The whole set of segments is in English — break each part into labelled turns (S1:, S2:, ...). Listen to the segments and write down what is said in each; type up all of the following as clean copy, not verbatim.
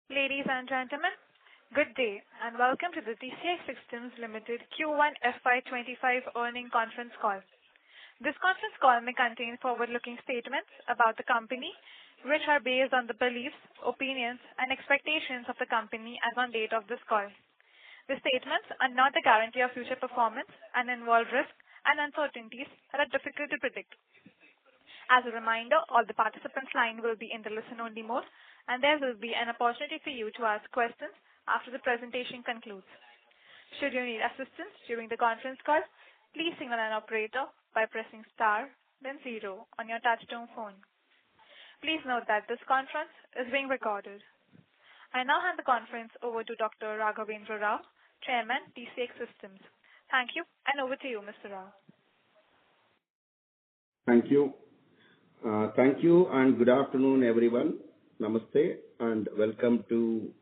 S1: Ladies and gentlemen, good day and welcome to the TCS Systems Limited Q1 FY25 earnings conference call. This conference call may contain forward-looking statements about the company, which are based on the beliefs, opinions, and expectations of the company as on date of this call. The statements are not a guarantee of future performance and involve risks and uncertainties that are difficult to predict. As a reminder, all the participants' line will be in the listen-only mode, and there will be an opportunity for you to ask questions after the presentation concludes. Should you need assistance during the conference call, please signal an operator by pressing star, then 0 on your touchtone phone. Please note that this conference is being recorded. I now hand the conference over to Dr. Raghavendra Rao, Chairman, TCS Systems. Thank you, and over to you, Mr. Rao.
S2: Thank you. Thank you and good afternoon, everyone. Namaste and welcome to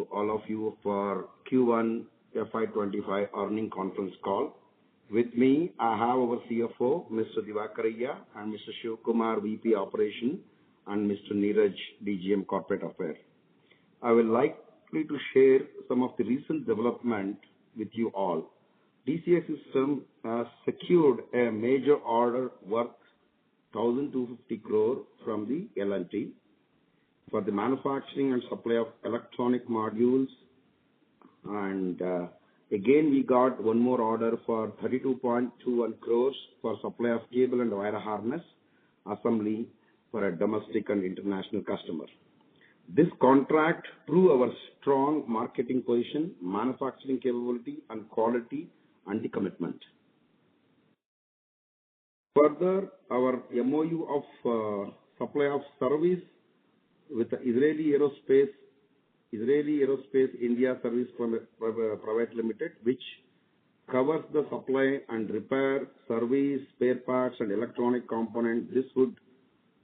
S2: all of you for Q1 FY25 earnings conference call. With me, I have our CFO, Mr. Divakar and Mr. Shivkumar, VP Operation, and Mr. Neeraj, DGM Corporate Affairs. I would like to share some of the recent development with you all. TCS Systems has secured a major order worth 1,250 crore from the L&T for the manufacturing and supply of electronic modules. And again, we got one more order for 32.21 crores for supply of cable and wire harness assembly for a domestic and international customer. This contract proves our strong marketing position, manufacturing capability, and quality and the commitment. Further, our MOU of supply of service with the Israeli Aerospace India Service Private Limited, which covers the supply and repair, service, spare parts, and electronic components. This would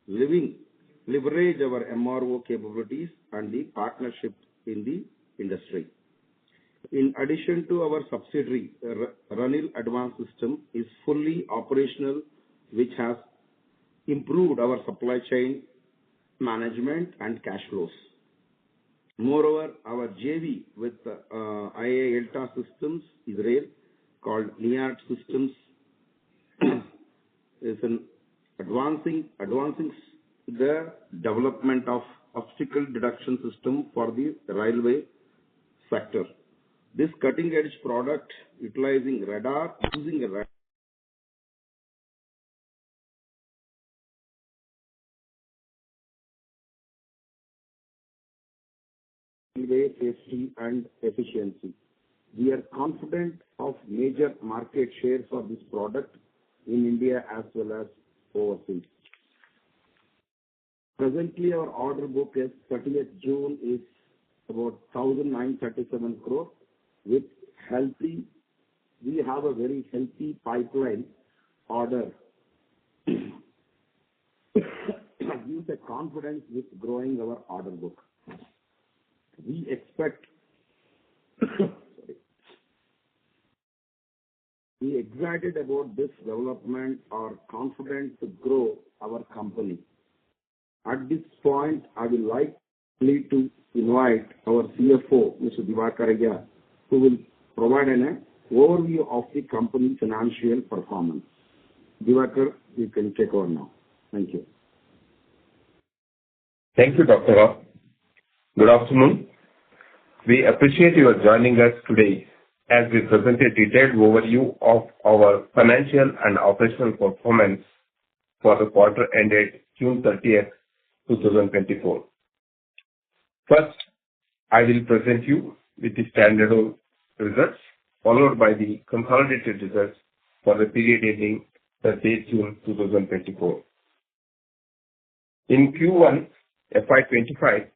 S2: leverage our MRO capabilities and the partnership in the industry. In addition to our subsidiary, Ranil Advanced System is fully operational, which has improved our supply chain management and cash flows. Moreover, our JV with IA Elta Systems, Israel, called NIAT Systems, is advancing the development of obstacle detection system for the railway sector. This cutting-edge product utilizing radar, safety and efficiency. We are confident of major market share for this product in India as well as overseas. Presently, our order book is 30th June is about 1,937 crore with healthy. We have a very healthy pipeline order. Gives a confidence with growing our order book. We expect we excited about this development are confident to grow our company. At this point, I would like to invite our CFO, Mr. Divakar, who will provide an overview of the company financial performance. Divakar, you can take over now. Thank you.
S3: Thank you, Dr. Rao. Good afternoon. We appreciate your joining us today as we present a detailed overview of our financial and operational performance for the quarter ended June 30th, 2024. First, I will present you with the standalone results, followed by the consolidated results for the period ending 30th June 2024. In Q1 FY25,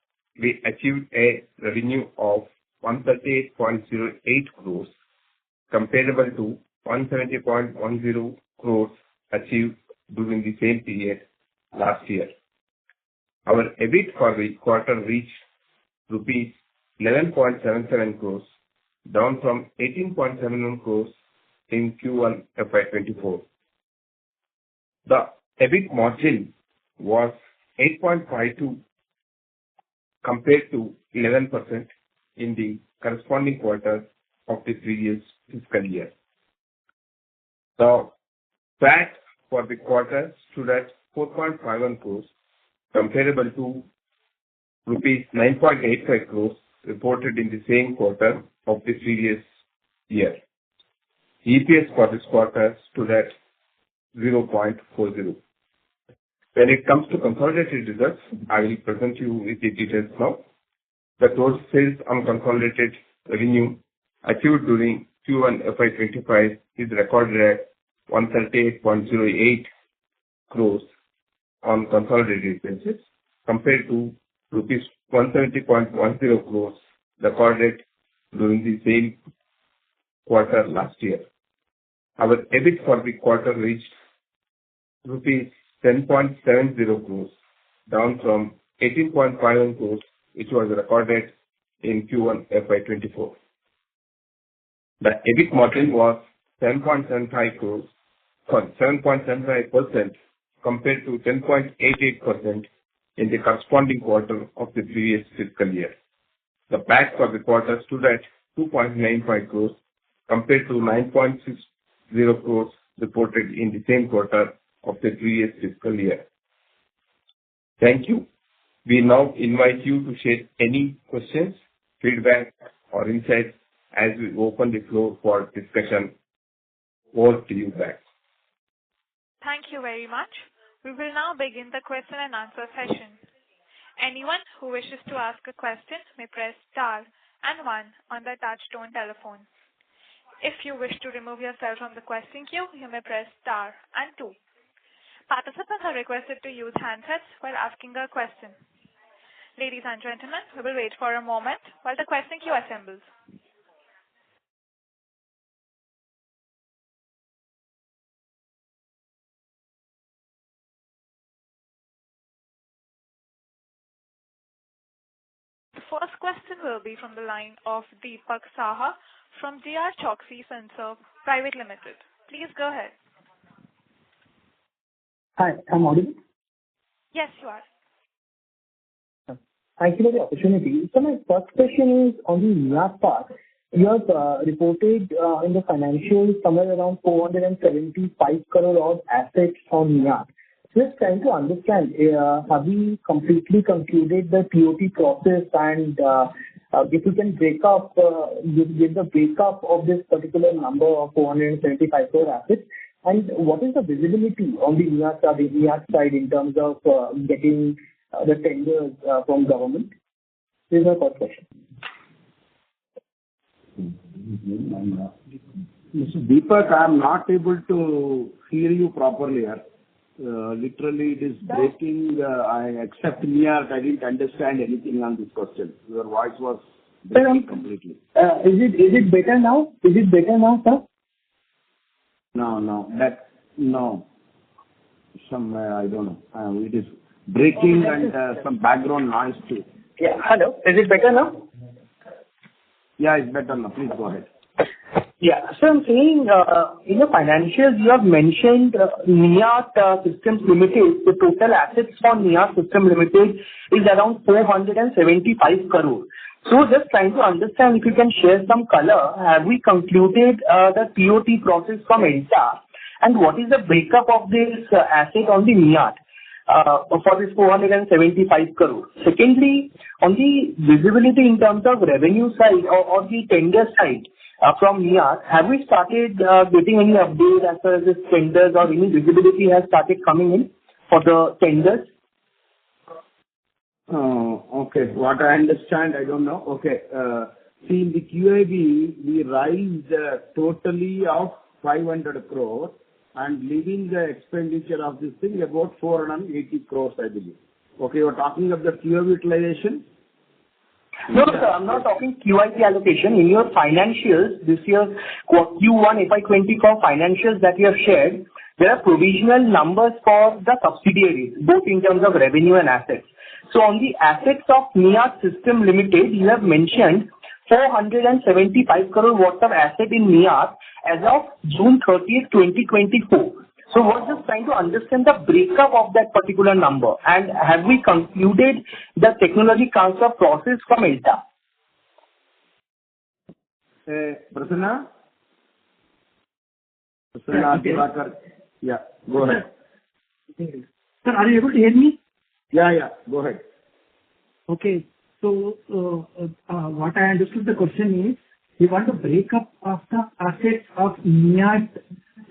S3: we achieved a revenue of 138.08 crores, comparable to 170.10 crores achieved during the same period last year. Our EBIT for the quarter reached rupees 11.77 crores, down from 18.71 crores in Q1 FY24. The EBIT margin was 8.52 compared to 11% in the corresponding quarter of the previous fiscal year. The PAT for the quarter stood at 4.51 crores, comparable to rupees 9.85 crores reported in the same quarter of the previous year. EPS for this quarter stood at 0.40. When it comes to consolidated results, I will present you with the details now. The total sales on consolidated revenue achieved during Q1 FY25 is recorded at 138.08 crores on consolidated basis compared to rupees 170.10 crores recorded during the same quarter last year. Our EBIT for the quarter reached rupees 10.70 crores, down from 18.51 crores, which was recorded in Q1 FY24. The EBIT margin was 7.75% compared to 10.88% in the corresponding quarter of the previous fiscal year. The PAT for the quarter stood at 2.95 crores compared to 9.60 crores reported in the same quarter of the previous fiscal year. Thank you. We now invite you to share any questions, feedback, or insights as we open the floor for discussion. Over to you, back.
S1: Thank you very much. We will now begin the question and answer session. Anyone who wishes to ask a question may press star and 1 on the touch-tone telephone. If you wish to remove yourself from the question queue, you may press star and 2. Participants are requested to use handsets while asking a question. Ladies and gentlemen, we will wait for a moment while the question queue assembles. The first question will be from the line of Deepak Saha from DR Choksey Finserv Private Limited. Please go ahead.
S4: Hi, I'm audible?
S1: Yes, you are.
S4: Thank you for the opportunity. So my first question is on the NIAT part. You have reported in the financials somewhere around 475 crore of assets on NIAT. Just trying to understand, have we completely concluded the TOT process, and if you can break up, give the breakup of this particular number of 475 crore assets, and what is the visibility on the NIAT side in terms of getting the tenders from government? This is my first question.
S2: Mr. Deepak, I am not able to hear you properly here. Literally, it is breaking. I accept NIAT. I didn't understand anything on this question. Your voice was breaking completely.
S4: Is it better now? Is it better now, sir?
S2: No. Somewhere, I don't know. It is breaking and some background noise too.
S4: Yeah. Hello. Is it better now?
S2: Yeah, it's better now. Please go ahead.
S4: Yeah. So I'm saying, in the financials, you have mentioned NIAT Systems Limited. The total assets for NIAT Systems Limited is around 475 crore. So just trying to understand if you can share some color. Have we concluded the TOT process from ENTA? And what is the breakup of this asset on the NIAT for this 475 crore? Secondly, on the visibility in terms of revenue side or the tender side from NIAT, have we started getting any update as far as this tenders or any visibility has started coming in for the tenders?
S2: Okay. What I understand, I don't know. Okay. See, in the QIB, we raised totally of 500 crores and leaving the expenditure of this thing about 480 crores, I believe. Okay, you're talking of the QIB utilization?
S4: No, sir, I'm not talking QIP allocation. In your financials, this year's Q1 FY24 financials that you have shared, there are provisional numbers for the subsidiaries, both in terms of revenue and assets. So on the assets of NIAT Systems Limited, you have mentioned 475 crore worth of asset in NIAT as of June 30th, 2024. So we're just trying to understand the breakup of that particular number. And have we concluded the technology transfer process from ELTA?
S2: Prasanna? Prasanna, yeah, go ahead.
S5: Sir, are you able to hear me?
S2: Yeah, go ahead.
S5: Okay. So, what I understood the question is, we want to break up of the assets of NIAT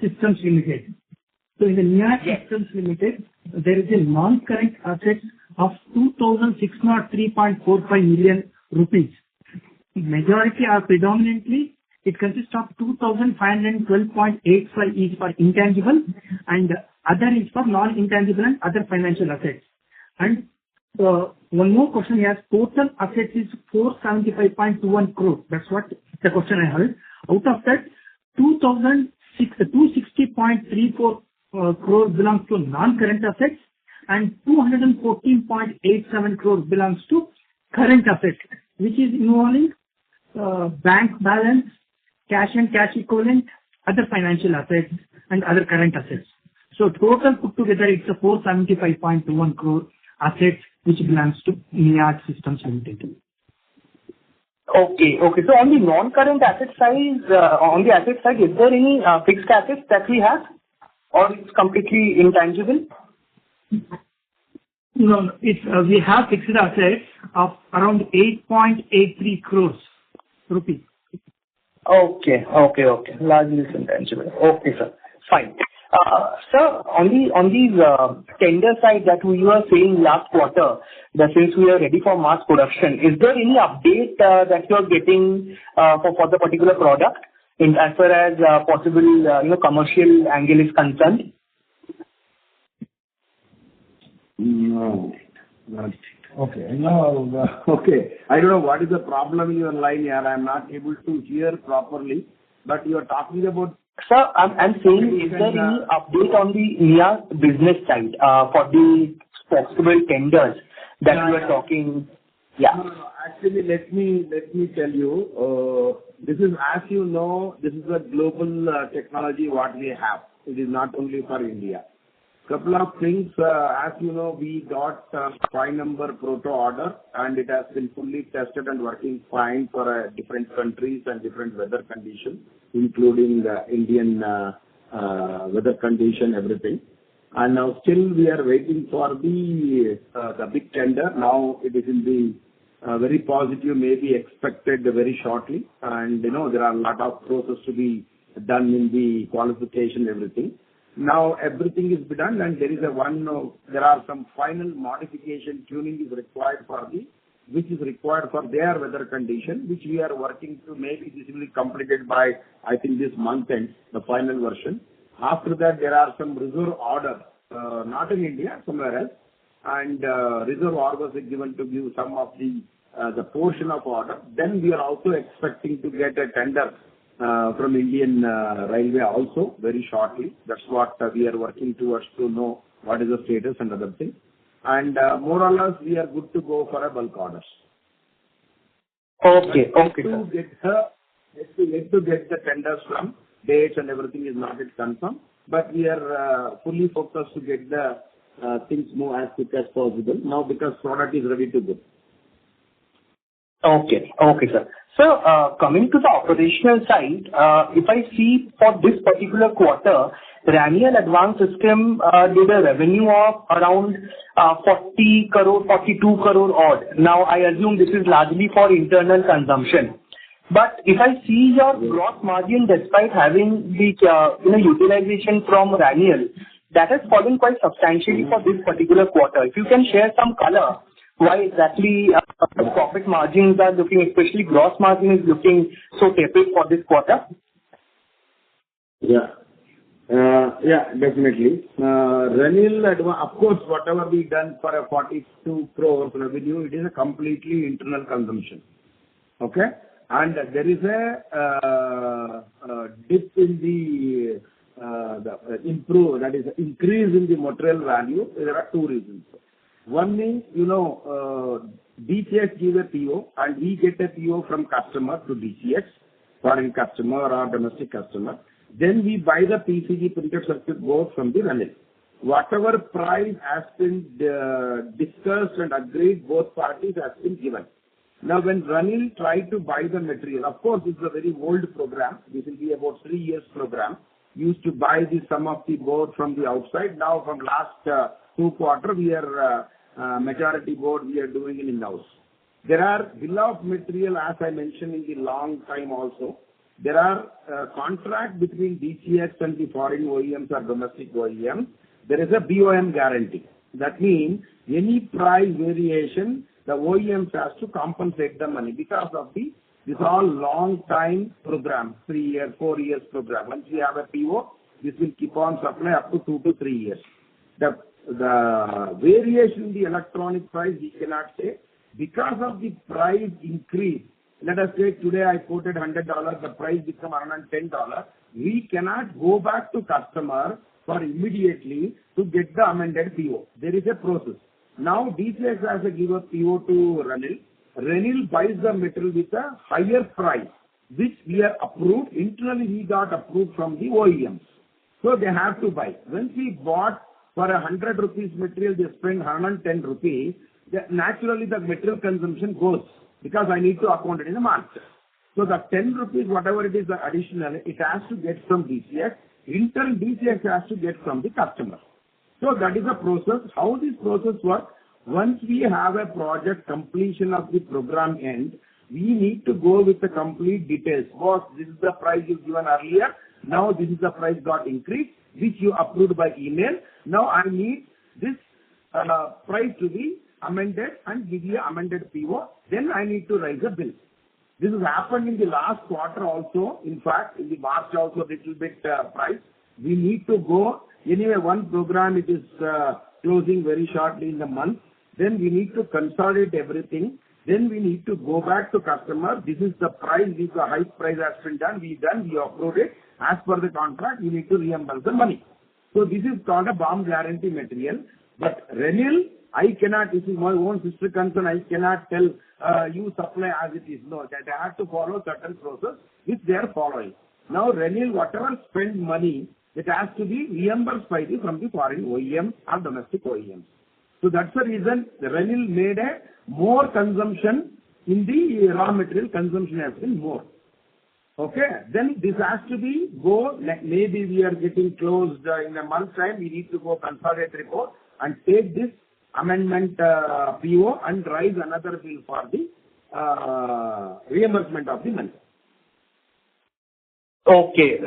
S5: Systems Limited. So in the NIAT Systems Limited, there is a non-current assets of 2,603.45 million rupees. Majority are predominantly, it consists of 2,512.85 is for intangible and other is for non-intangible and other financial assets. And one more question here, total assets is 475.21 crore. That's what the question I heard. Out of that, 260.34 crore belongs to non-current assets and 214.87 crore belongs to current assets, which is involving bank balance, cash and cash equivalent, other financial assets and other current assets. So total put together, it's a 475.21 crore assets which belongs to NIAT Systems Limited.
S4: Okay. So on the non-current asset side, is there any fixed assets that we have, or it's completely intangible?
S5: No, it's we have fixed assets of around 8.83 crores rupees.
S4: Okay. Largely it's intangible. Okay, sir. Fine. Sir, on these tender side that we were saying last quarter, that since we are ready for mass production, is there any update that you are getting for the particular product in as far as possible commercial angle is concerned?
S2: No. Okay. No. Okay. I don't know what is the problem in your line here. I'm not able to hear properly. But you are talking about.
S4: Sir, I'm saying, is there any update on the NIA business side for the possible tenders that you are talking? Yeah.
S2: No. Actually, let me tell you. This is, as you know, this is a global technology what we have. It is not only for India. Couple of things, as you know, we got 5-number proto order and it has been fully tested and working fine for different countries and different weather conditions, including the Indian weather condition, everything. And now still we are waiting for the big tender. Now it is in the very positive, maybe expected very shortly. And there are a lot of process to be done in the qualification, everything. Now everything is done and there are some final modification tuning is required which is required for their weather condition, which we are working to. Maybe this will be completed by, I think, this month end, the final version. After that, there are some reserve orders, not in India, somewhere else. And reserve orders are given to give some of the portion of order. Then we are also expecting to get a tender from Indian Railway also very shortly. That's what we are working towards to know what is the status and other things. And more or less, we are good to go for a bulk orders.
S4: Okay.
S2: Yet to get the tenders from dates and everything is not yet confirmed. But we are fully focused to get the things move as quick as possible now because product is ready to go.
S4: Okay, sir. So, coming to the operational side, if I see for this particular quarter, Raniel Advanced System did a revenue of around 42 crore odd. Now, I assume this is largely for internal consumption. But if I see your gross margin, despite having the utilization from Raniel, that has fallen quite substantially for this particular quarter. If you can share some color, why exactly profit margins are looking, especially gross margin is looking so tepid for this quarter?
S2: Yeah, definitely. Raniel, of course, whatever we done for a 42 crores revenue, it is a completely internal consumption. Okay? And there is a dip in the increase in the material value. There are two reasons. One is, DCX give a PO and we get a PO from customer to DCX, foreign customer or domestic customer. Then we buy the PCB printed circuit board from the Ranil. Whatever price has been discussed and agreed, both parties has been given. Now, when Ranil tried to buy the material, of course, this is a very old program. This will be about 3 years program. Used to buy some of the board from the outside. Now, from last 2 quarters, we are majority board we are doing it in-house. There are bill of material, as I mentioned in the long time also. There are contract between DCX and the foreign OEMs or domestic OEMs. There is a BOM guarantee. That means any price variation, the OEMs has to compensate the money because of this all long time program, 3 years, 4 years program. Once we have a PO, this will keep on supply up to 2 to 3 years. The variation in the electronic price we cannot say because of the price increase. Let us say today I quoted $100, the price become $110. We cannot go back to customer for immediately to get the amended PO. There is a process. Now DCX has to give a PO to Ranil. Ranil buys the material with a higher price, which we are approved. Internally we got approved from the OEMs. So they have to buy. Once we bought for 100 rupees material, they spend 110 rupees. Naturally the material consumption goes because I need to account it in the market. So the 10 rupees, whatever it is the additional, it has to get from DCX. In turn, DCX has to get from the customer. So that is a process. How this process works, once we have a project completion of the program end, we need to go with the complete details. Boss, this is the price you given earlier. Now this is the price got increased, which you approved by email. Now I need this price to be amended and give you amended PO. Then I need to raise a bill. This has happened in the last quarter also. In fact, in the March also little bit price. We need to go. Anyway, one program it is closing very shortly in the month. Then we need to consolidate everything. Then we need to go back to customer. This is the price. This is the high price has been done. We approved it. As per the contract, we need to reimburse the money. So this is called a bomb guarantee material. But Ranil, I cannot, this is my own sister concern, I cannot tell you supply as it is. No, that I have to follow certain process which they are following. Now Ranil, whatever spend money, it has to be reimbursed from the foreign OEM or domestic OEMs. So that's the reason the Ranil made a more consumption in the raw material consumption has been more. Okay, then this has to be maybe we are getting closed in a month's time, we need to go consolidate report and take this amendment PO and raise another bill for the reimbursement of the money.
S4: Okay.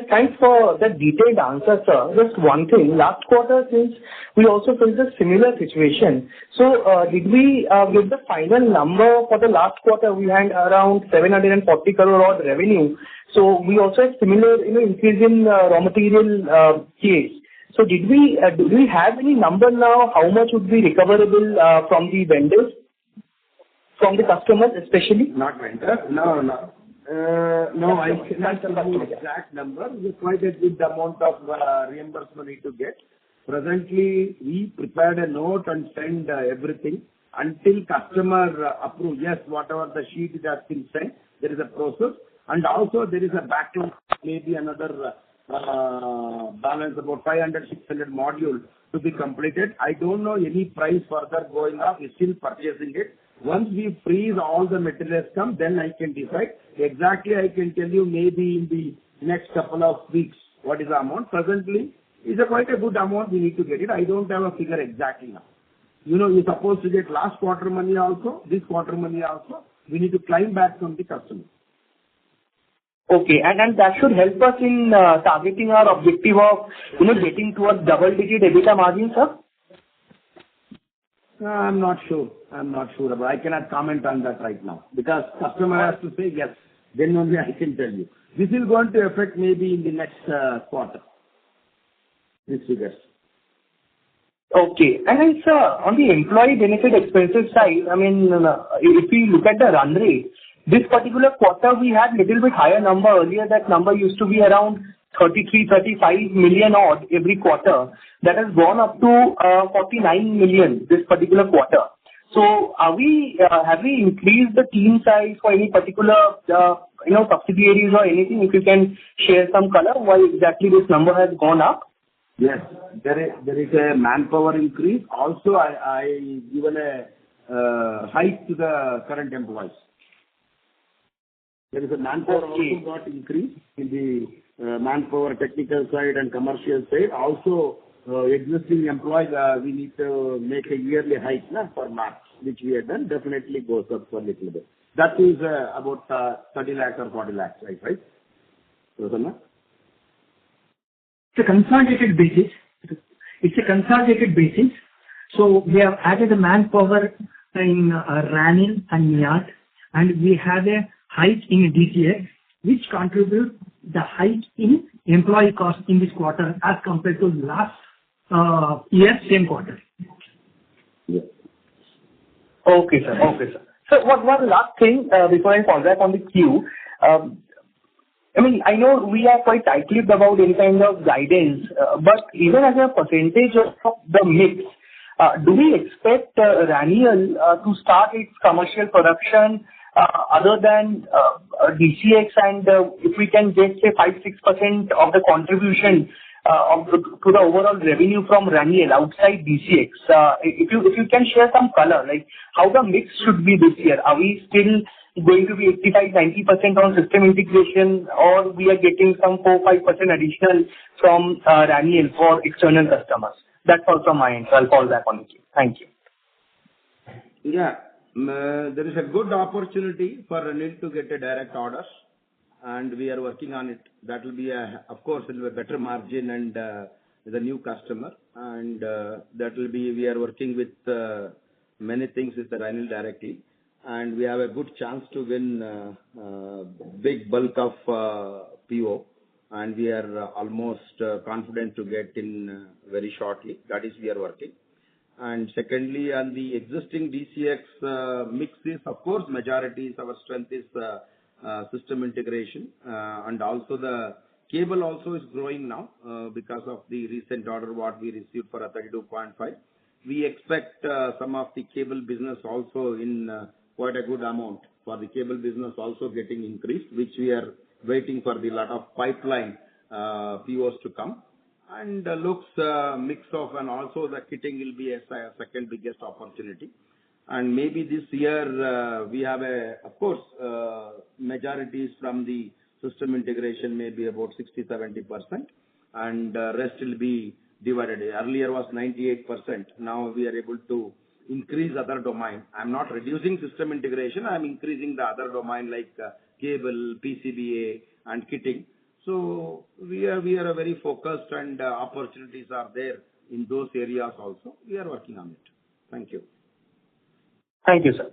S4: Thanks for the detailed answer, sir. Just one thing. Last quarter, since we also faced a similar situation, so did we get the final number for the last quarter? We had around 740 crore odd revenue. So we also had similar, increase in raw material case. So do we have any number now? How much would be recoverable from the vendors, from the customers especially?
S2: Not vendors. No. No, I cannot tell you the exact number. It's quite a good amount of reimbursement need to get. Presently, we prepared a note and send everything until customer approve. Yes, whatever the sheet it has been sent, there is a process. And also there is a backlog, maybe another balance about 500, 600 modules to be completed. I don't know any price further going up. We're still purchasing it. Once we freeze all the materials come, then I can decide. Exactly, I can tell you maybe in the next couple of weeks what is the amount. Presently, it's quite a good amount. We need to get it. I don't have a figure exactly now. You're supposed to get last quarter money also, this quarter money also. We need to climb back from the customer.
S4: Okay, and that should help us in targeting our objective of getting towards double-digit EBITDA margin, sir.
S2: I'm not sure. But I cannot comment on that right now because customer has to say yes. Then only I can tell you. This is going to affect maybe in the next quarter. These figures.
S4: Okay. And then, sir, on the employee benefit expenses side, if we look at the run rate, this particular quarter we had little bit higher number. Earlier that number used to be around 33-35 million odd every quarter. That has gone up to 49 million this particular quarter. So have we increased the team size for any particular subsidiaries or anything, if you can share some color why exactly this number has gone up?
S2: Yes, there is a manpower increase. Also, I given a hike to the current employees. There is a manpower also got increased in the manpower technical side and commercial side. Also, existing employees, we need to make a yearly hike for March, which we have done. Definitely goes up for a little bit. That is about 30 lakhs or 40 lakhs, right? Rosanna?
S5: It's a consolidated basis. So we have added a manpower in Ranil and Miyat, and we have a hike in DTX, which contribute the hike in employee cost in this quarter as compared to last year same quarter.
S2: Yeah.
S4: Okay, sir. So one last thing before I fall back on the queue. I know we are quite tight-lipped about any kind of guidance, but even as a percentage of the mix, do we expect Ranil to start its commercial production other than DCX, and if we can get say 5-6% of the contribution to the overall revenue from Ranil outside DCX? If you can share some color, like how the mix should be this year. Are we still going to be 85-90% on system integration, or we are getting some 4-5% additional from Ranil for external customers? That's all from my end. So I'll fall back on the queue. Thank you.
S2: Yeah, there is a good opportunity for Ranil to get a direct orders, and we are working on it. That will be of course, it will be a better margin and the new customer, and that will be, we are working with many things with the Ranil directly, and we have a good chance to win big bulk of PO, and we are almost confident to get in very shortly. That is, we are working. And secondly, on the existing DCX mixes, of course, majority is our strength is system integration, and also the cable also is growing now because of the recent order what we received for a 32.5. We expect some of the cable business also in quite a good amount for the cable business also getting increased, which we are waiting for the lot of pipeline POs to come. And looks mix of, and also the kitting will be a second biggest opportunity. And maybe this year we have of course, majorities from the system integration may be about 60-70%, and rest will be divided. Earlier was 98%. Now we are able to increase other domain. I'm not reducing system integration. I'm increasing the other domain like cable, PCBA, and kitting. So we are very focused, and opportunities are there in those areas also. We are working on it. Thank you.
S4: Thank you, sir.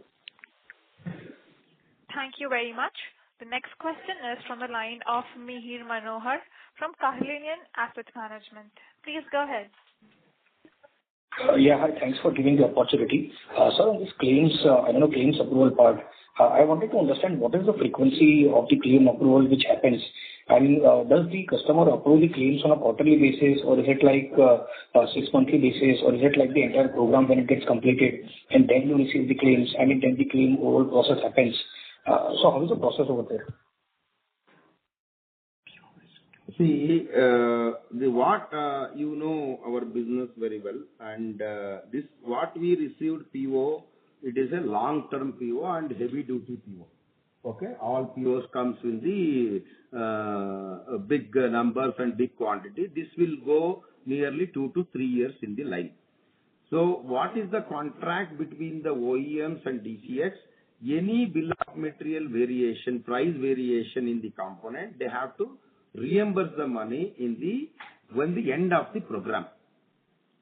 S1: Thank you very much. The next question is from the line of Mihir Manohar from Carnelian Asset Management. Please go ahead.
S6: Yeah, hi. Thanks for giving the opportunity. Sir, on this claims, claims approval part, I wanted to understand what is the frequency of the claim approval which happens. I mean, does the customer approve the claims on a quarterly basis, or is it like 6 monthly basis, or is it like the entire program when it gets completed and then you receive the claims, and then the claim overall process happens? So how is the process over there?
S2: See, our business very well, and this what we received PO, it is a long-term PO and heavy-duty PO. Okay, all POs comes in the big numbers and big quantity. This will go nearly 2 to 3 years in the line. So what is the contract between the OEMs and DCX? Any bill of material variation, price variation in the component, they have to reimburse the money when the end of the program.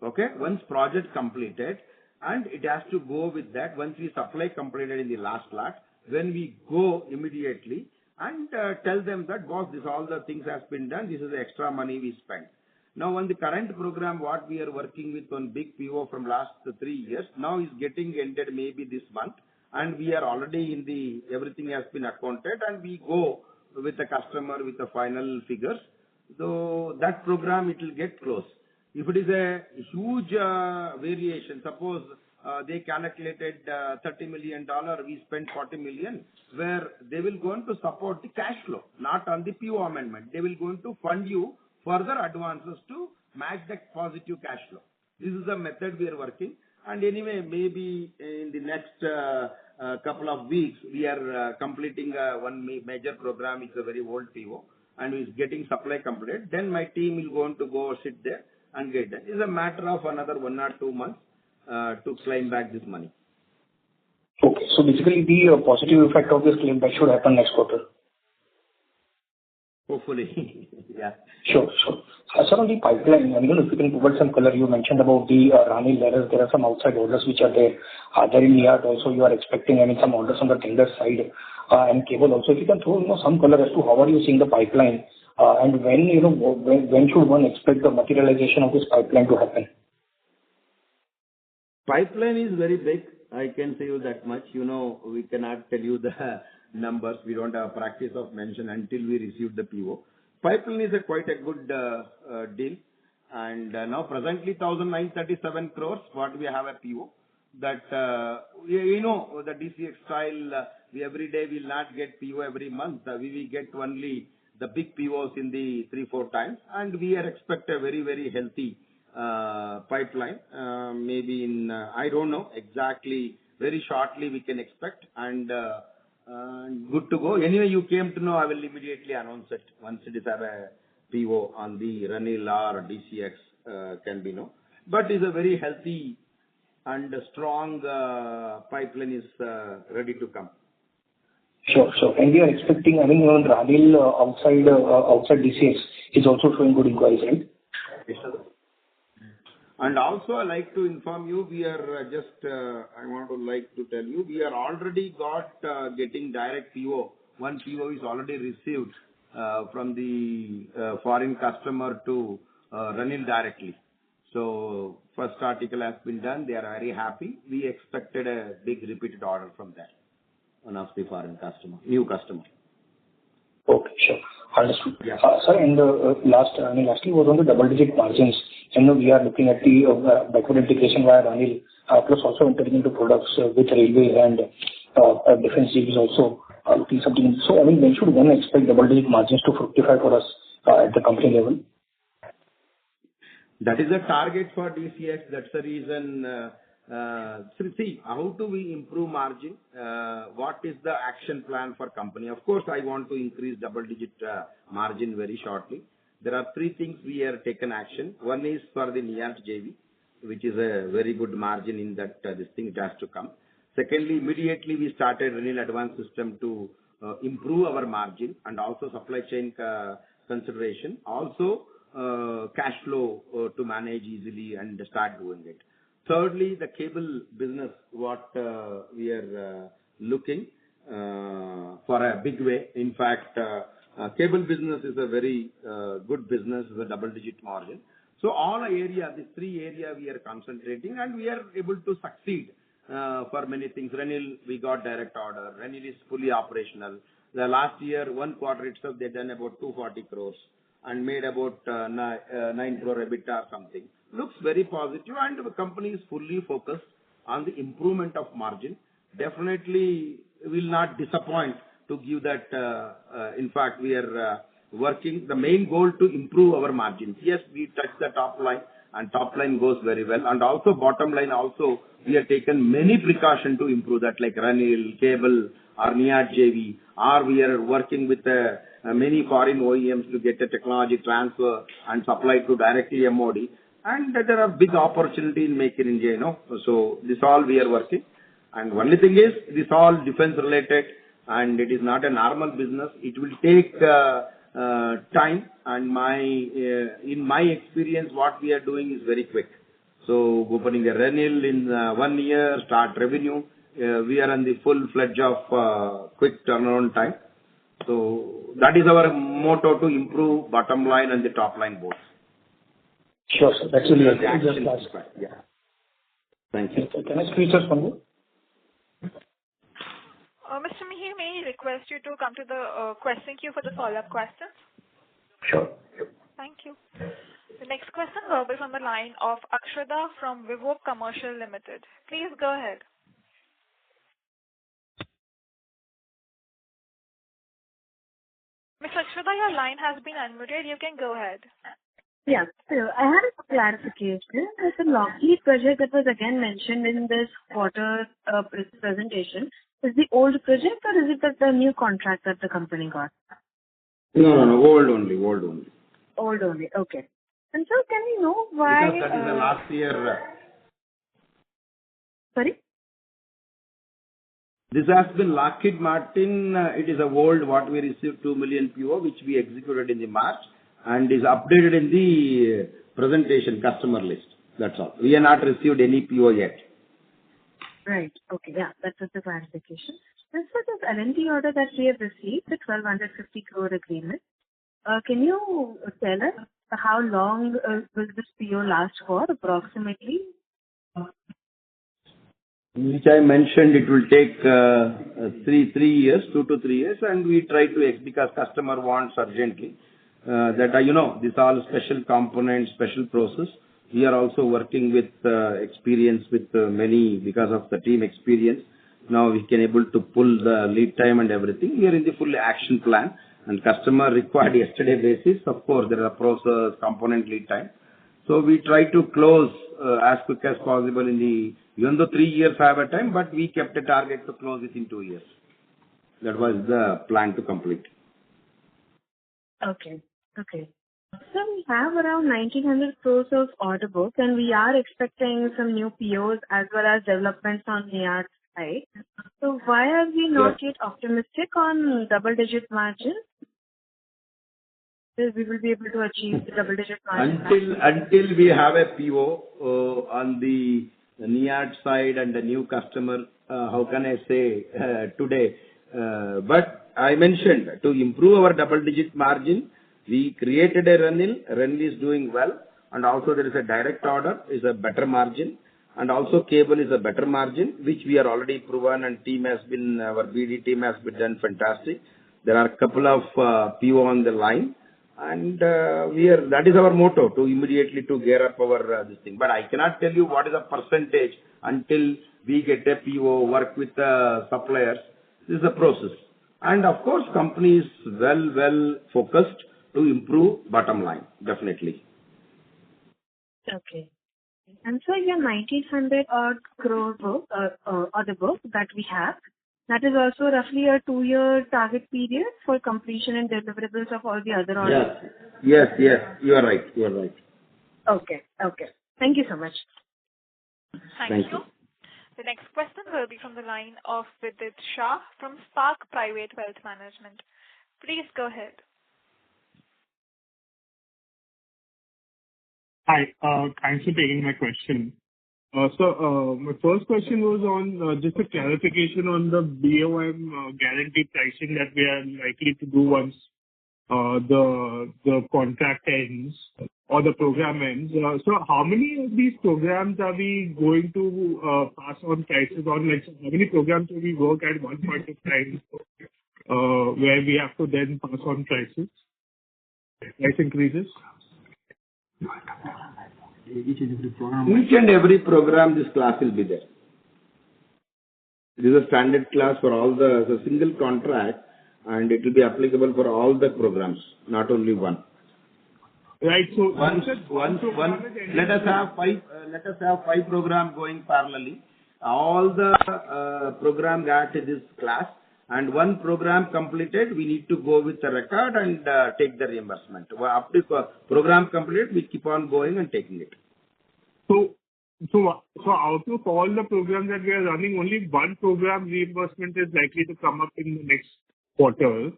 S2: Okay, once project completed, and it has to go with that. Once we supply completed in the last lot, when we go immediately and tell them that, boss, this all the things has been done, this is the extra money we spent. Now on the current program, what we are working with on big PO from last 3 years, now is getting ended maybe this month, and we are already in everything has been accounted, and we go with the customer with the final figures. So that program, it will get closed. If it is a huge variation, suppose they calculated $30 million, we spent $40 million, where they will going to support the cash flow, not on the PO amendment. They will going to fund you further advances to match that positive cash flow. This is the method we are working. And anyway, maybe in the next couple of weeks, we are completing one major program. It's a very old PO and is getting supply completed. Then my team will going to go sit there and get that. It's a matter of another 1 or 2 months to claim back this money.
S6: Okay. So basically, the positive effect of this claim back should happen next quarter.
S2: Hopefully. Yeah.
S6: Sure. Sir, on the pipeline, if you can provide some color, you mentioned about the Ranil. There are some outside orders which are there. There in Muthoot also, you are expecting some orders on the tender side and cable also. If you can throw some color as to how are you seeing the pipeline and when should one expect the materialization of this pipeline to happen?
S2: Pipeline is very big. I can say you that much. We cannot tell you the numbers. We don't have a practice of mention until we receive the PO. Pipeline is quite a good deal. And now presently 1,937 crores, what we have a PO. That, the DCX style, we every day will not get PO every month. We will get only the big POs in the 3-4 times. And we are expect a very, very healthy pipeline. Maybe in, I don't know exactly, very shortly we can expect. And good to go. Anyway, you came to know, I will immediately announce it once it is have a PO on the Ranil or DCX can be known. But it's a very healthy and strong pipeline is ready to come.
S6: Sure. And we are expecting, Ranil outside DCX is also showing good inquiries, right?
S2: Yes, sir. And also, I like to inform you, we are I want to like to tell you, we are already getting direct PO. One PO is already received from the foreign customer to Ranil directly. So, first article has been done. They are very happy. We expected a big repeated order from that. One of the foreign customer, new customer.
S6: Okay, sure. Understood.
S2: Yeah.
S6: Sir, and lastly was on the double-digit margins. We are looking at the backward integration via Ranil, plus also entering into products with railway and defense is also looking something. So, when should one expect double-digit margins to fructify for us at the company level?
S2: That is a target for DCX. That's the reason. See, how do we improve margin? What is the action plan for company? Of course, I want to increase double-digit margin very shortly. There are 3 things we have taken action. One is for the Muthoot JV, which is a very good margin in that this thing has to come. Secondly, immediately we started Ranil Advanced System to improve our margin and also supply chain consideration. Also, cash flow to manage easily and start doing it. Thirdly, the cable business, what we are looking for a big way. In fact, cable business is a very good business with a double-digit margin. So all area, these 3 areas we are concentrating and we are able to succeed for many things. Ranil, we got direct order. Ranil is fully operational. The last year, 1 quarter itself, they done about 240 crores and made about 9 crore EBITDA or something. Looks very positive and the company is fully focused on the improvement of margin. Definitely will not disappoint to give that. In fact, we are working the main goal to improve our margins. Yes, we touch the top line and top line goes very well. And also bottom line also, we have taken many precautions to improve that like Ranil, cable or Muthoot JV, or we are working with many foreign OEMs to get the technology transfer and supply to directly MOD. And there are big opportunity in Make in India, So this all we are working. And only thing is, this all defense related and it is not a normal business. It will take time and in my experience, what we are doing is very quick. So opening a Ranil in 1 year, start revenue. We are on the full-fledged of quick turnaround time. So that is our motto to improve bottom line and the top line both.
S6: Sure, sir. That's really
S2: the action. Yeah. Thank you.
S6: Can I squeeze just one more?
S1: Mr. Mihir, may I request you to come to the question queue for the follow-up questions?
S6: Sure.
S1: Thank you. The next question will be from the line of Akshada from Vivo Commercial Limited. Please go ahead. Ms. Akshada, your line has been unmuted. You can go ahead.
S7: Yeah. So I had a clarification. There's a Lockheed project that was again mentioned in this quarter presentation. Is the old project or is it the new contract that the company got?
S2: No. Old only.
S7: Old only. Okay. And so can we know why?
S2: Because that is the last year.
S7: Sorry?
S2: This has been Lockheed Martin. It is a old what we received 2 million PO, which we executed in the March and is updated in the presentation customer list. That's all. We have not received any PO yet.
S7: Right. Okay. Yeah. That's just the clarification. And so this L&T order that we have received, the 1,250 crore agreement, can you tell us how long will this PO last for approximately?
S2: Which I mentioned it will take 3 years, 2 to 3 years, and we try to, because customer wants urgently. These all special components, special process. We are also working with experience with many because of the team experience. Now we can able to pull the lead time and everything. We are in the full action plan and customer required yesterday basis. Of course, there are process, component lead time. So we try to close as quick as possible even though 3 years have a time, but we kept a target to close it in 2 years. That was the plan to complete.
S7: Okay. So we have around 1,900 crores of order book, and we are expecting some new POs as well as developments on NIAT side. So why are we not yet optimistic on double-digit margin? We will be able to achieve the double-digit margin.
S2: Until we have a PO on the NIAT side and the new customer, how can I say today? But I mentioned to improve our double-digit margin, we created a Renil. Renil is doing well, and also there is a direct order is a better margin, and also cable is a better margin, which we are already proven, and our BD team has been done fantastic. There are a couple of PO on the line, and that is our motto to immediately to gear up our this thing. But I cannot tell you what is the percentage until we get a PO, work with the suppliers. This is a process. And of course, company is well focused to improve bottom line, definitely.
S7: Okay. And so your 1,900 odd crore book, order book that we have, that is also roughly a 2-year target period for completion and deliverables of all the other orders?
S2: Yes. You are right.
S7: Okay. Thank you so much.
S1: Thank you. The next question will be from the line of Vidit Shah from Spark Private Wealth Management. Please go ahead.
S8: Hi. Thanks for taking my question. So my first question was on just a clarification on the BOM guarantee pricing that we are likely to do once the contract ends or the program ends. So how many of these programs are we going to pass on prices on? Like, how many programs do we work at one point of time where we have to then pass on price increases?
S2: Each and every program, this class will be there. This is a standard class for all the single contract, and it will be applicable for all the programs, not only one.
S8: Right. So
S2: let us have 5 programs going parallelly. All the program got this class, and one program completed, we need to go with the record and take the reimbursement. After program completed, we keep on going and taking it.
S8: So out of all the programs that we are running, only one program reimbursement is likely to come up in the next quarter.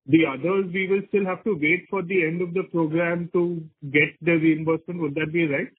S8: The others, we will still have to wait for the end of the program to get the reimbursement. Would that be right?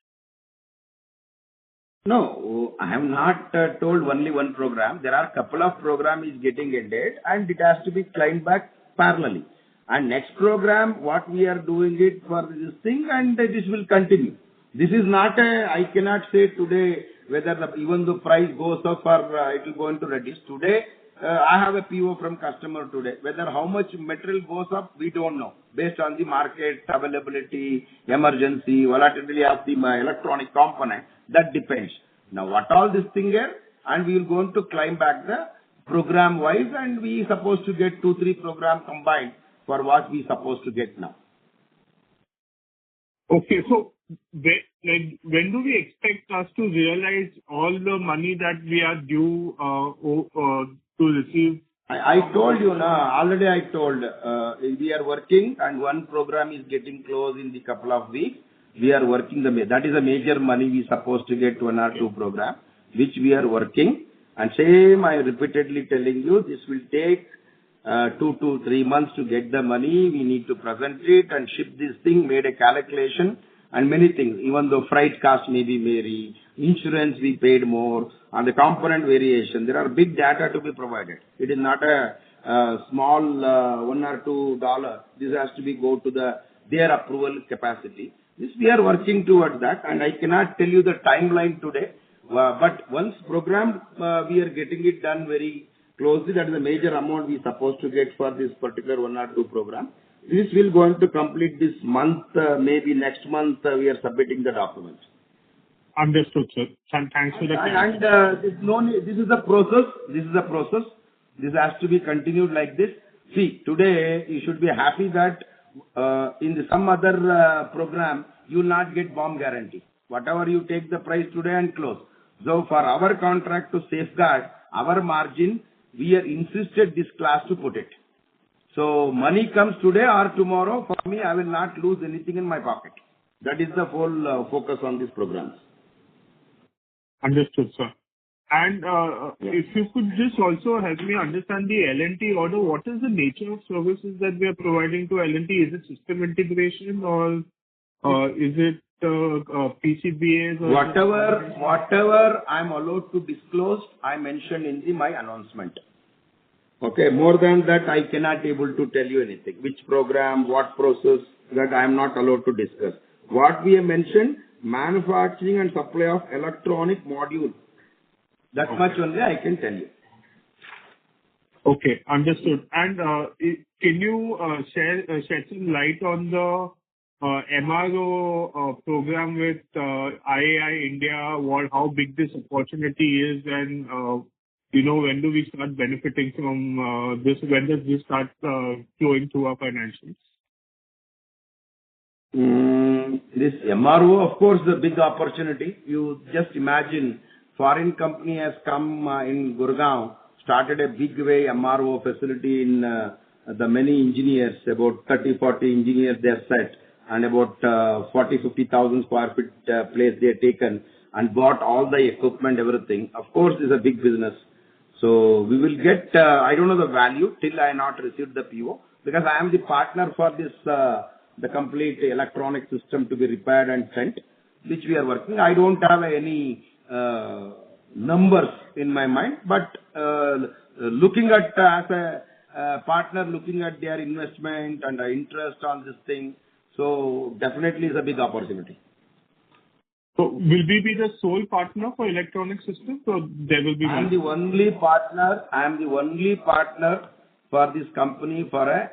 S2: No, I have not told only one program. There are a couple of programs is getting ended, and it has to be claimed back parallelly. And next program, what we are doing it for this thing, and this will continue. This is not I cannot say today whether even the price goes up or it will going to reduce. Today, I have a PO from customer today. Whether how much material goes up, we don't know. Based on the market availability, emergency, volatility of the electronic component, that depends. Now, what all this thing here, and we will going to climb back the program wise, and we supposed to get 2-3 program combined for what we supposed to get now.
S8: Okay, so when do we expect us to realize all the money that we are due to receive?
S2: I told you now, already I told, we are working and one program is getting closed in the couple of weeks. We are working that is a major money we supposed to get 1 or 2 program, which we are working. And same, I repeatedly telling you, this will take 2 to 3 months to get the money. We need to present it and ship this thing, made a calculation and many things. Even though freight cost may be vary, insurance we paid more, and the component variation. There are big data to be provided. It is not a small $1 or $2. This has to be go to their approval capacity. This we are working towards that, and I cannot tell you the timeline today. But once program we are getting it done very closely, that is a major amount we supposed to get for this particular 1 or 2 program. This will going to complete this month, maybe next month we are submitting the documents.
S8: Understood, sir. Thanks for the
S2: And this is a process. This has to be continued like this. See, today you should be happy that in some other program you will not get bomb guarantee. Whatever you take the price today and close. So for our contract to safeguard our margin, we are insisted this class to put it. So money comes today or tomorrow, for me I will not lose anything in my pocket. That is the whole focus on these programs.
S8: Understood, sir. And if you could just also help me understand the L&T order, what is the nature of services that we are providing to L&T? Is it system integration or is it PCBAs? Or
S2: whatever I am allowed to disclose, I mentioned in my announcement. Okay, more than that I cannot able to tell you anything. Which program, what process, that I am not allowed to discuss. What we have mentioned, manufacturing and supply of electronic module. That much only I can tell you.
S8: Okay, understood. And can you shed some light on the MRO program with IAI India, how big this opportunity is, and when do we start benefiting from this? When does this start flowing through our financials?
S2: This MRO, of course, the big opportunity. You just imagine, foreign company has come in Gurgaon, started a big way MRO facility in the many engineers, about 30-40 engineers they have set, and about 40,000-50,000 square feet place they have taken and bought all the equipment, everything. Of course, it's a big business. So we will get, I don't know the value till I not received the PO, because I am the partner for this, the complete electronic system to be repaired and sent, which we are working. I don't have any numbers in my mind, but looking at as a partner, looking at their investment and interest on this thing, so definitely is a big opportunity.
S8: So will we be the sole partner for electronic systems, or there will be?
S2: I am the only partner for this company for a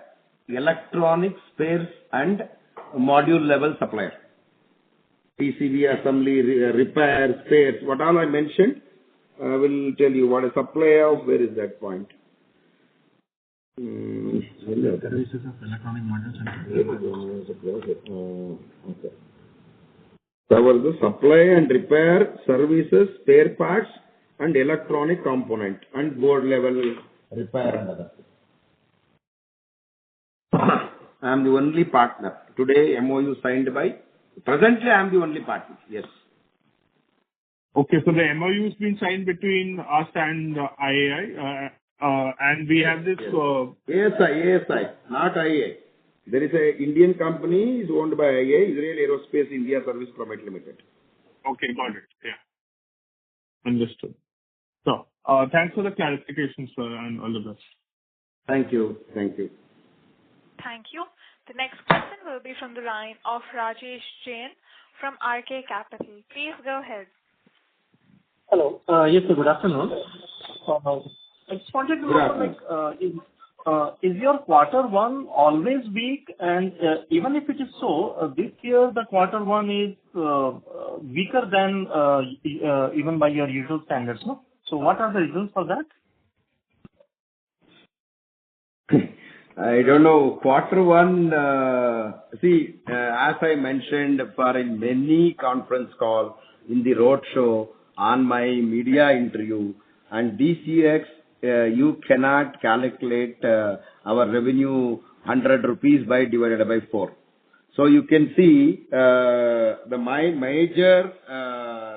S2: electronic spares and module level supplier. PCB assembly, repair, spares, what all I mentioned, I will tell you what a supplier of, where is that point? Services of electronic modules and okay. Cover the supply and repair, services, spare parts and electronic component and board level repair and other. I am the only partner. Today MOU signed by, presently I am the only partner, yes.
S8: Okay, so the MOU has been signed between us and IAI, and we have this...
S2: ASI, not IAI. There is a Indian company is owned by IAI, Israel Aerospace India Service Private Limited.
S8: Okay, got it. Yeah. Understood. So, thanks for the clarification, sir, and all the best.
S2: Thank you. Thank you.
S1: Thank you. The next question will be from the line of Rajesh Jain from RK Capital. Please go ahead.
S9: Hello. Yes, sir, good afternoon. I just wanted to know, is your quarter one always weak? And even if it is so, this year the quarter one is weaker than even by your usual standards, no? So what are the reasons for that?
S2: I don't know. Quarter one, as I mentioned in many conference calls, in the roadshow, on my media interview, and DCX, you cannot calculate our revenue 100 rupees divided by 4. So you can see my major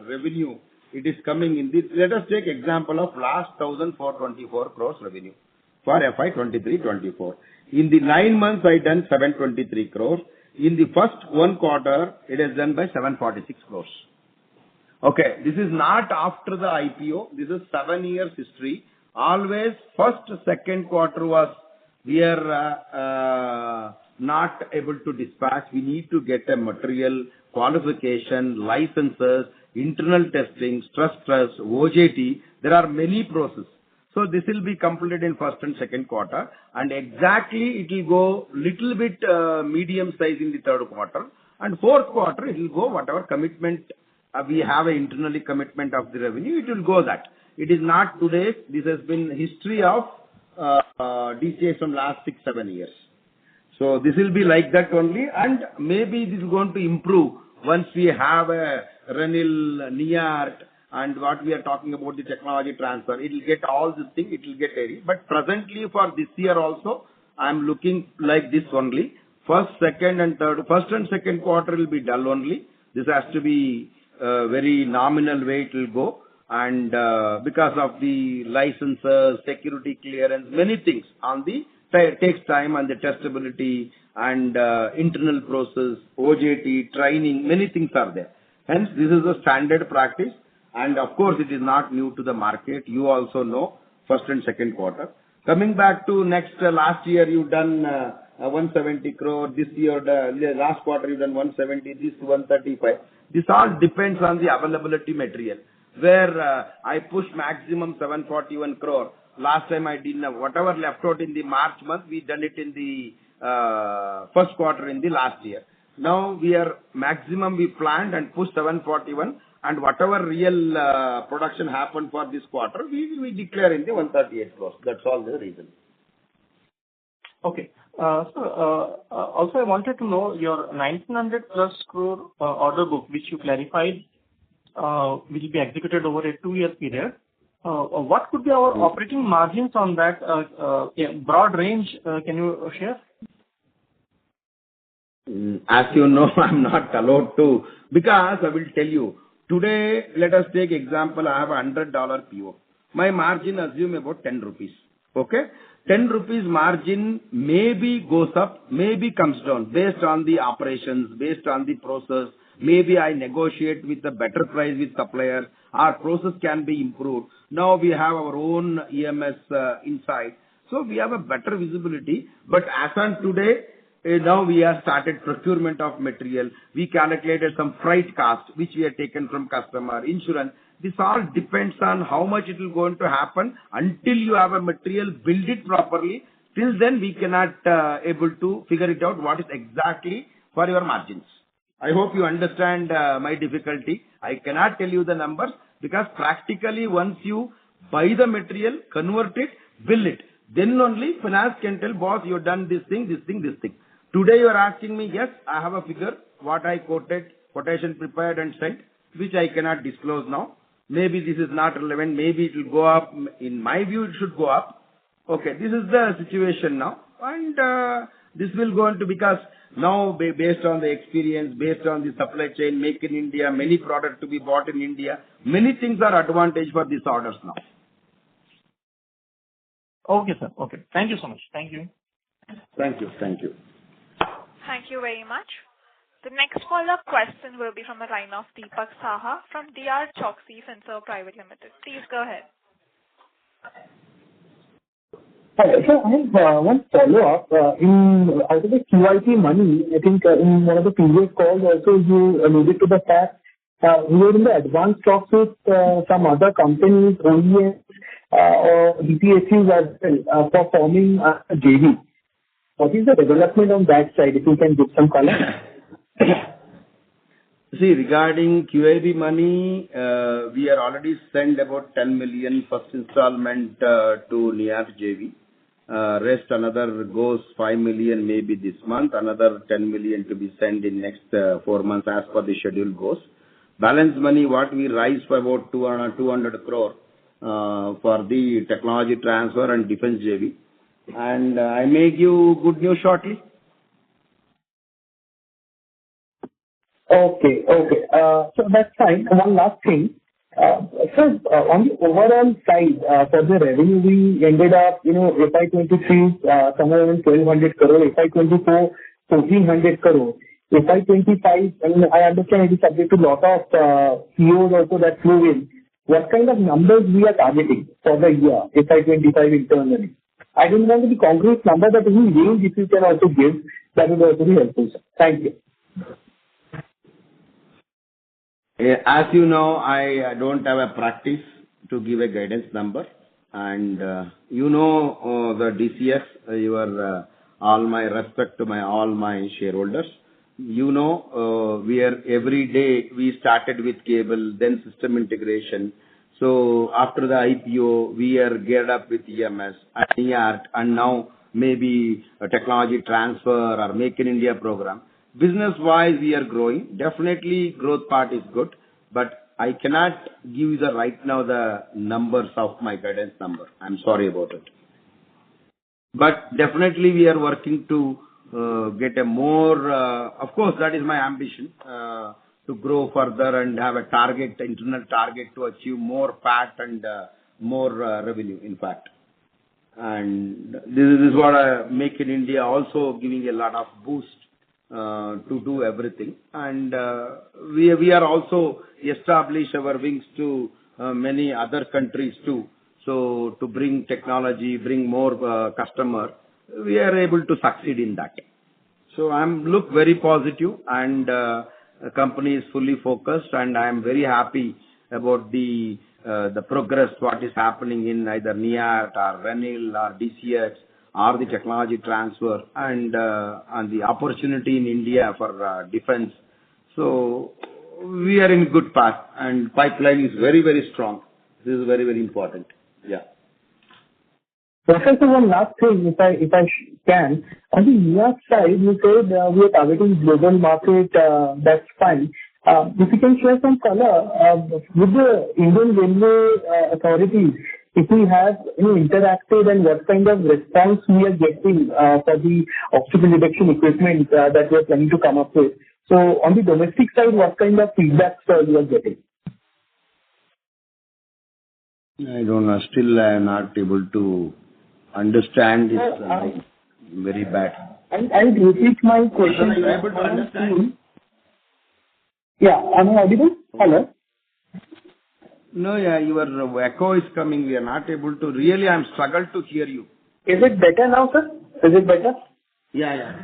S2: revenue, it is coming in this. Let us take example of last 1,424 crores revenue for FY 23-24. In the 9 months, I done 723 crores. In the first one quarter, it is done by 746 crores. Okay, this is not after the IPO. This is 7 years history. Always first, second quarter was we are not able to dispatch. We need to get a material, qualification, licenses, internal testing, stress test, OJT. There are many processes. So this will be completed in first and second quarter, and exactly it will go little bit medium size in the third quarter, and fourth quarter it will go whatever commitment we have an internally commitment of the revenue, it will go that. It is not today. This has been history of DCA from last 6-7 years. So this will be like that only, and maybe this is going to improve once we have a Renil, NIART, and what we are talking about the technology transfer. It will get all this thing, it will get ready. But presently for this year also, I am looking like this only. First, second and second quarter will be dull only. This has to be very nominal way it will go. And because of the licenses, security clearance, many things on the takes time, and the testability and internal process, OJT, training, many things are there. Hence, this is a standard practice. And of course, it is not new to the market. You also know first and second quarter. Coming back to last year you done 170 crore. This year, last quarter you done 170. This 135. This all depends on the availability material. Where I push maximum 741 crore. Last time I didn't have whatever left out in the March month. We done it in the first quarter in the last year. Now we are maximum we planned and pushed 741. And whatever real production happened for this quarter, we declare in the 138 crores. That's all the reason.
S9: Okay. Also I wanted to know your 1900 plus crore order book, which you clarified, will be executed over a 2-year period. What could be our operating margins on that? Broad range, can you share?
S2: As you know, I'm not allowed to, because I will tell you. Today, let us take example, I have $100 PO. My margin assume about 10 rupees. Okay? 10 rupees margin maybe goes up, maybe comes down based on the operations, based on the process. Maybe I negotiate with a better price with suppliers. Our process can be improved. Now we have our own EMS inside. So we have a better visibility. But as on today, now we have started procurement of material. We calculated some freight cost, which we have taken from customer, insurance. This all depends on how much it will going to happen. Until you have a material, build it properly. Till then, we cannot able to figure it out what is exactly for your margins. I hope you understand my difficulty. I cannot tell you the numbers, because practically once you buy the material, convert it, bill it, then only finance can tell, boss, you have done this thing, this thing, this thing. Today you are asking me, yes, I have a figure, what I quoted, quotation prepared and sent, which I cannot disclose now. Maybe this is not relevant, maybe it will go up. In my view, it should go up. Okay, this is the situation now. And this will go into, because now based on the experience, based on the supply chain, make in India, many products to be bought in India, many things are advantage for these orders now.
S9: Okay, sir. Okay. Thank you so much. Thank you.
S2: Thank you. Thank you.
S1: Thank you very much. The next follow-up question will be from the line of Deepak Saha from DR Choksey Finserv Private Limited. Please go ahead.
S4: Hi. So I have one follow-up. Out of the QIP money, I think in one of the previous calls also you alluded to the fact we are in the advanced talks with some other companies, OEMs, or DPSUs as well for forming a JV. What is the development on that side, if you can give some color?
S2: See, regarding QIB money, we are already sent about 10 million first installment to NIAT JV. Rest another goes 5 million maybe this month, another 10 million to be sent in next 4 months as per the schedule goes. Balance money, what we raise for about 200 crore for the technology transfer and defense JV. And I may give good news shortly.
S4: Okay. So that's fine. One last thing. Sir, on the overall side, for the revenue, we ended up, FY23, somewhere around 1,200 crore, FY24, 1,400 crore. FY25, and I understand it is subject to lot of POs also that flew in. What kind of numbers we are targeting for the year, FY25 internally? I don't want to be concrete number, but any range if you can also give, that would also be helpful, sir. Thank you.
S2: As you know, I don't have a practice to give a guidance number. And the DCS, all my respect to all my shareholders. We are every day, we started with cable, then system integration. So after the IPO, we are geared up with EMS, and now maybe a technology transfer or Make in India program. Business-wise, we are growing. Definitely, growth part is good, but I cannot give you right now the numbers of my guidance number. I'm sorry about it. But definitely, we are working to get a more. Of course, that is my ambition to grow further and have a target, internal target to achieve more PAT and more revenue. In fact, and this is what Make in India also giving a lot of boost. To do everything, and we are also establish our wings to many other countries too. So to bring technology, bring more customer, we are able to succeed in that. So I'm look very positive, and the company is fully focused, and I am very happy about the progress what is happening in either NIAT or RENIL or DCX. Or the technology transfer and the opportunity in India for defense. So we are in good path, and pipeline is very, very strong. This is very, very important. Yeah.
S4: Professor, one last thing, if I can. On the NIAT side, you said we are targeting global market. That's fine. If you can share some color with the Indian Railway authorities. If we have interacted and what kind of response we are getting for the obstacle detection equipment that we are planning to come up with. So on the domestic side, what kind of feedback you are getting?
S2: I don't know. Still, I am not able to understand this. Very bad.
S4: I'll repeat my question.
S2: Are you able to understand?
S4: Yeah. Am I audible? Hello?
S2: No, yeah, your echo is coming. We are not able to. Really, I'm struggled to hear you.
S4: Is it better now, sir? Is it better?
S2: Yeah.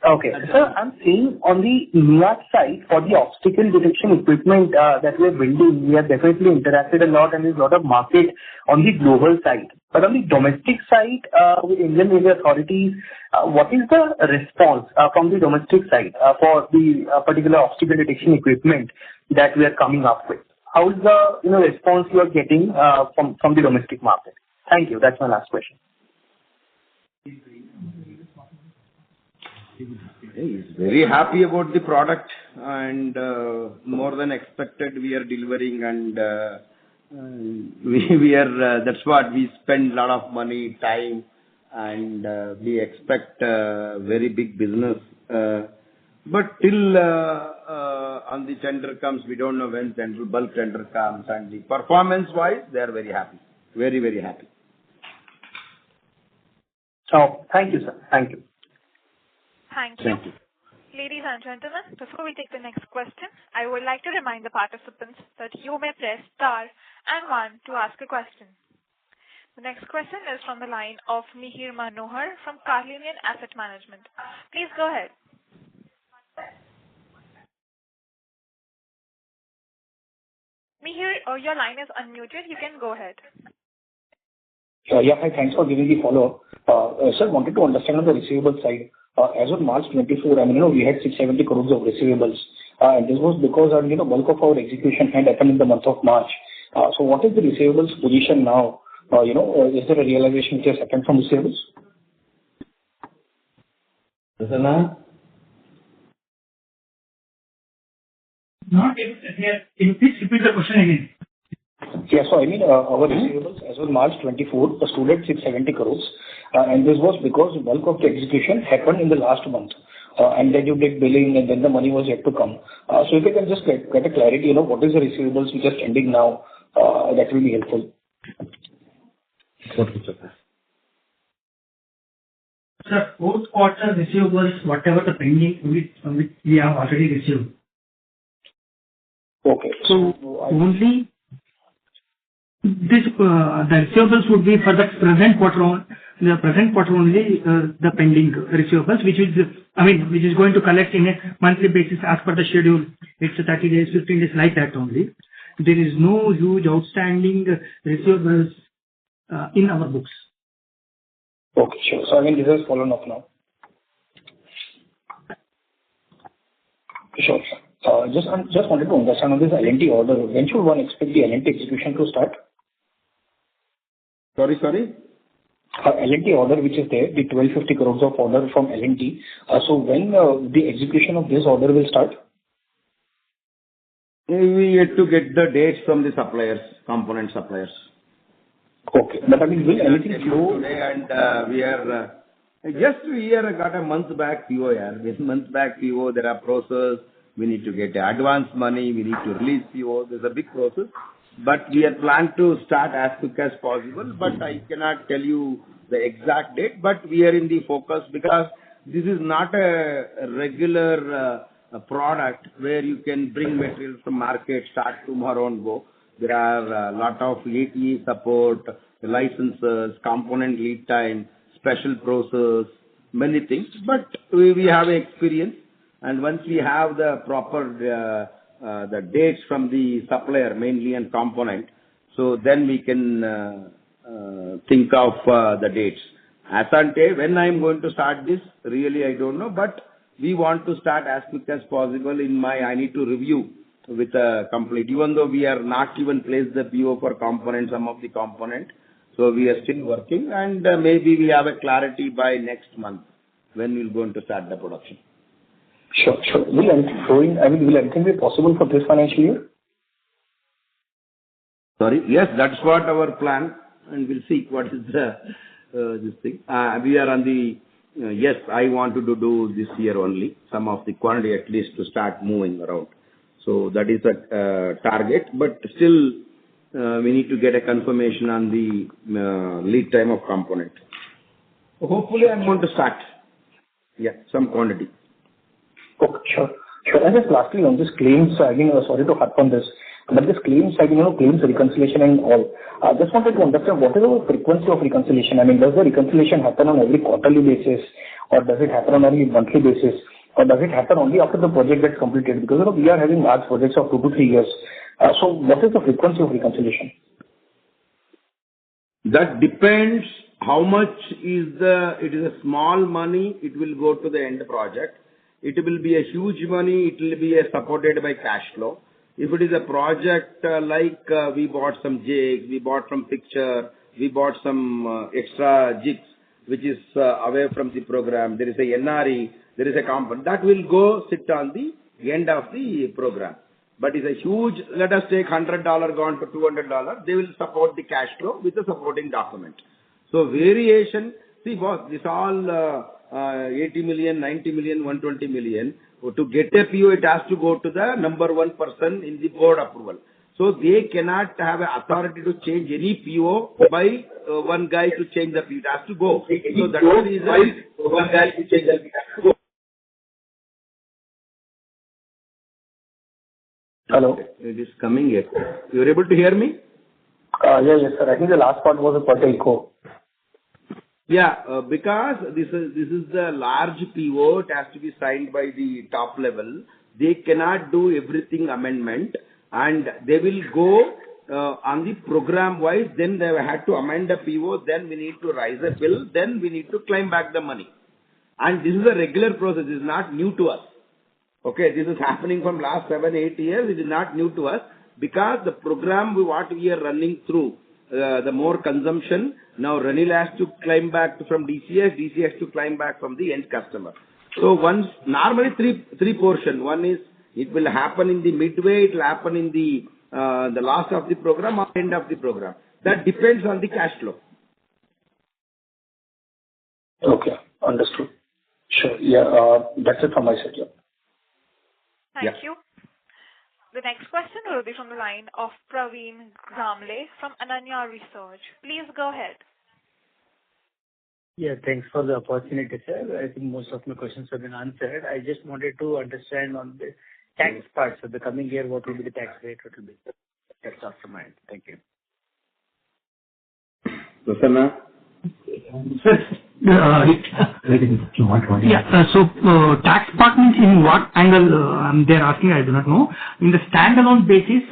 S4: Okay. Sir, I'm saying on the NIAT side, for the obstacle detection equipment that we are building, we have definitely interacted a lot and there's a lot of market on the global side. But on the domestic side, with Indian Railway authorities, what is the response from the domestic side for the particular obstacle detection equipment that we are coming up with? How is the response you are getting from the domestic market? Thank you. That's my last question.
S2: He's very happy about the product, and more than expected we are delivering, and we are that's what we spend a lot of money, time, and we expect very big business. But till on the tender comes, we don't know when bulk tender comes, and the performance-wise, they are very happy. Very, very happy.
S4: Oh, thank you, sir. Thank you.
S1: Thank you. Ladies and gentlemen, before we take the next question, I would like to remind the participants that you may press star and 1 to ask a question. The next question is from the line of Mihir Manohar from Carnelian Asset Management. Please go ahead. Mihir, your line is unmuted. You can go ahead.
S6: Yeah, hi. Thanks for giving the follow-up. Sir, wanted to understand on the receivable side. As of March 24, we had 670 crores of receivables. And this was because, bulk of our execution had happened in the month of March. So what is the receivables position now? Is there a realization which has happened from receivables?
S2: Prasanna?
S5: Not able to hear. Can you please repeat the question again?
S6: Yeah. So our receivables as of March 24 stood at 670 crores. And this was because bulk of the execution happened in the last month. And then you did billing, and then the money was yet to come. So if you can just get a clarity, what is the receivables which are standing now, that will be helpful.
S5: Sir, fourth quarter receivables, whatever the pending, which we have already received.
S6: Okay.
S5: So only this, the receivables would be for the present quarter only, the pending receivables, which is going to collect in a monthly basis as per the schedule. It's 30 days, 15 days, like that only. There is no huge outstanding receivables in our books.
S6: Okay, sure. So this has fallen off now. Sure. Just wanted to understand on this L&T order. When should one expect the L&T execution to start?
S2: Sorry?
S6: L&T order, which is there, the 1250 crores of order from L&T. So when the execution of this order will start?
S2: We yet to get the dates from the suppliers, component suppliers.
S6: Okay. But will anything flow?
S2: Today and we are got a month back PO. This month back PO, there are process. We need to get advance money. We need to release PO. There's a big process. But we are planned to start as quick as possible. But I cannot tell you the exact date. But we are in the focus because this is not a regular product where you can bring materials from market, start tomorrow and go. There are a lot of ATE support, licenses, component lead time, special process, many things. But we have experience. And once we have the proper the dates from the supplier, mainly and component, so then we can think of the dates. As on day, when I am going to start this, really I don't know. But we want to start as quick as possible. I need to review with a complete, even though we are not even placed the PO for component, some of the component. So we are still working, and maybe we have a clarity by next month when we're going to start the production.
S6: Sure. Will anything be possible for this financial year?
S2: Sorry? Yes, that's what our plan, and we'll see what is the this thing. We are on the yes, I wanted to do this year only, some of the quantity at least to start moving around. So that is a target, but still we need to get a confirmation on the lead time of component. Hopefully I'm going to start. Yeah, some quantity.
S6: Okay, sure. And just lastly on this claims, sorry to harp on this, but this claims, claims reconciliation and all. I just wanted to understand what is the frequency of reconciliation. Does the reconciliation happen on every quarterly basis, or does it happen on every monthly basis, or does it happen only after the project gets completed? Because we are having large projects of 2 to 3 years. So what is the frequency of reconciliation?
S2: That depends how much it is a small money, it will go to the end project. It will be a huge money, it will be supported by cash flow. If it is a project like we bought some jigs, we bought some fixture, we bought some extra jigs, which is away from the program, there is a NRE, there is a component, that will go sit on the end of the program. But it's a huge, let us take $100 gone to $200, they will support the cash flow with the supporting document. So variation, see boss, this all 80 million, 90 million, 120 million. To get a PO, it has to go to the number one person in the board approval. So they cannot have an authority to change any PO by one guy to change the PO. It has to go. So that's the reason one guy to change the PO.
S6: Hello?
S2: It is coming yet. You are able to hear me?
S6: Yes, sir. I think the last part was a part echo.
S2: Yeah, because this is the large PO, it has to be signed by the top level. They cannot do everything amendment, and they will go on the program wise. Then they had to amend the PO. Then we need to raise a bill. Then we need to claim back the money. And this is a regular process. It is not new to us. Okay, this is happening from last 7-8 years. It is not new to us because the program what we are running through, the more consumption, now Ranil has to claim back from DCS, DCS has to claim back from the end customer. So once, normally three portion. One is, it will happen in the midway, it will happen in the last of the program or end of the program. That depends on the cash flow.
S6: Okay, understood. Sure. Yeah, that's it from my side. Yeah.
S1: Thank you. The next question will be from the line of Praveen Gramle from Ananya Research. Please go ahead.
S10: Yeah, thanks for the opportunity, sir. I think most of my questions have been answered. I just wanted to understand on the tax part. So the coming year, what will be the tax rate? What will be? That's off from my end. Thank you.
S2: Prasanna?
S5: Tax part means in what angle they're asking, I do not know. In the standalone basis,